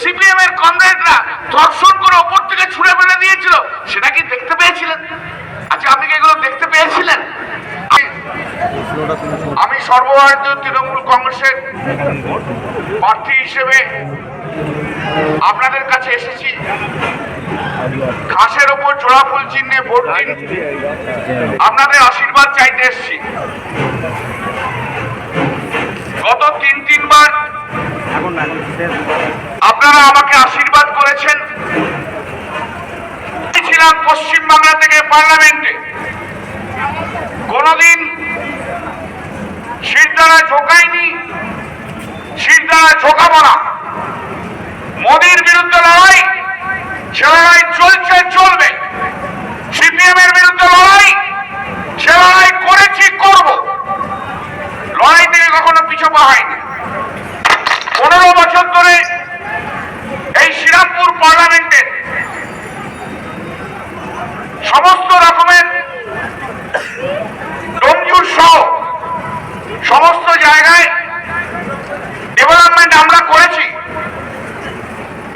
CPM এর কমরেডরা ধর্ষণ করে ওপর থেকে ছুঁড়ে ফেলে দিয়েছিল, সেটা কি দেখতে পেয়েছিলেন? আচ্ছা, আপনি কি এগুলো দেখতে পেয়েছিলেন? আমি সর্বভারতীয় তৃণমূল কংগ্রেসের প্রার্থী হিসেবে আপনাদের কাছে এসেছি। ঘাসের ওপর জোড়া ফুল চিহ্নে ভোট দিন, আপনাদের আশীর্বাদ চাইতে এসেছি। গত তিনবার আপনারা আমাকে আশীর্বাদ করেছেন। ছিলাম পশ্চিমবাংলা থেকে পার্লামেন্টে, কোনদিন শিরদাঁড়া ঝোঁকাইনি, শিরদাঁড়া ঝোঁকাবো না। মোদির বিরুদ্ধে লড়াই, সে লড়াই চলছে, চলবে। সিপিএম এর বিরুদ্ধে লড়াই, সে লড়াই করেছি, করব। লড়াই থেকে কখনো পিছু পা হয়নি। 15 বছর ধরে এই শ্রীরামপুর পার্লামেন্টের সমস্ত রকমের ডোমজুর সহ সমস্ত জায়গায় ডেভেলপমেন্ট আমরা করেছি।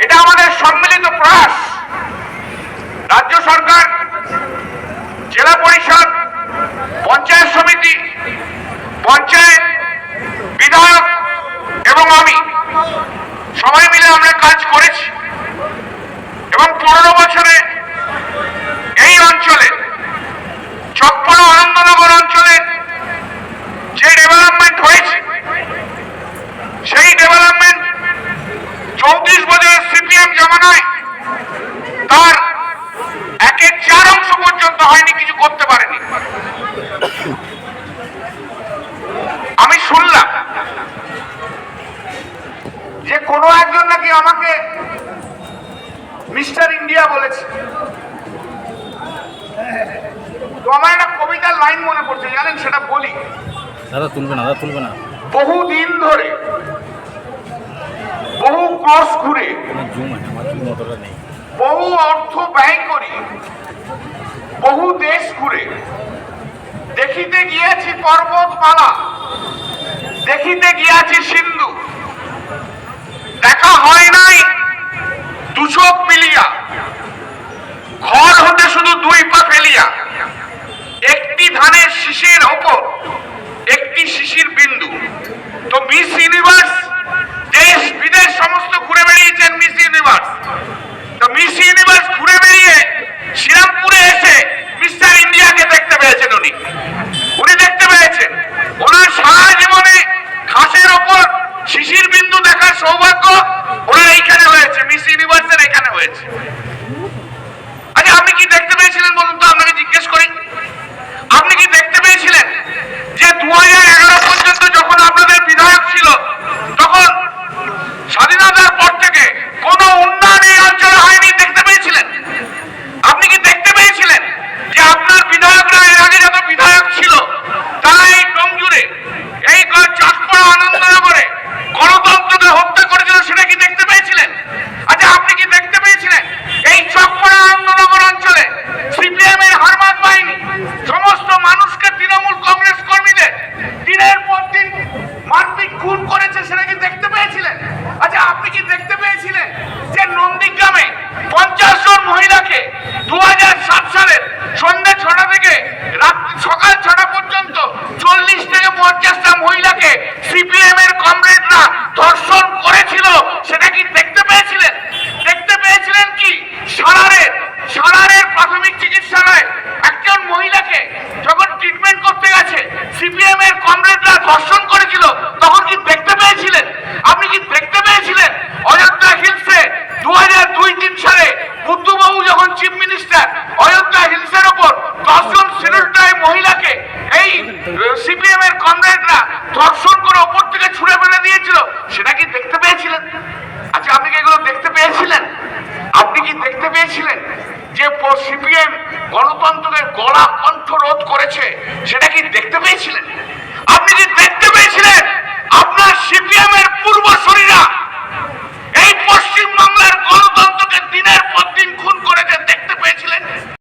এটা আমাদের সম্মিলিত প্রয়াস। রাজ্য সরকার, জেলা পরিষদ, পঞ্চায়েত সমিতি, পঞ্চায়েত, বিধায়ক এবং আমি সবাই মিলে আমরা কাজ করেছি এবং 15 বছরে এই অঞ্চলে, চকপাড়া আনন্দনগর অঞ্চলে যে ডেভেলপমেন্ট হয়েছে, সেই ডেভেলপমেন্ট 34 বছরের সিপিএম জমানায় তার 1/4 অংশ পর্যন্ত হয়নি, কিছু করতে পারেনি। আমি শুনলাম যে কোনো একজন নাকি আমাকে মিস্টার ইন্ডিয়া বলেছে। তো আমার একটা কবিতার লাইন মনে পড়ছে, জানেন, সেটা বলি। দাদা তুলবে না, দাদা তুলবে না। বহুদিন ধরে, বহু ক্রস ঘুরে, বহু অর্থ ব্যয় করি, বহু দেশ ঘুরে দেখিতে গিয়েছি পর্বতমালা, দেখিতে গিয়েছি সিন্ধু,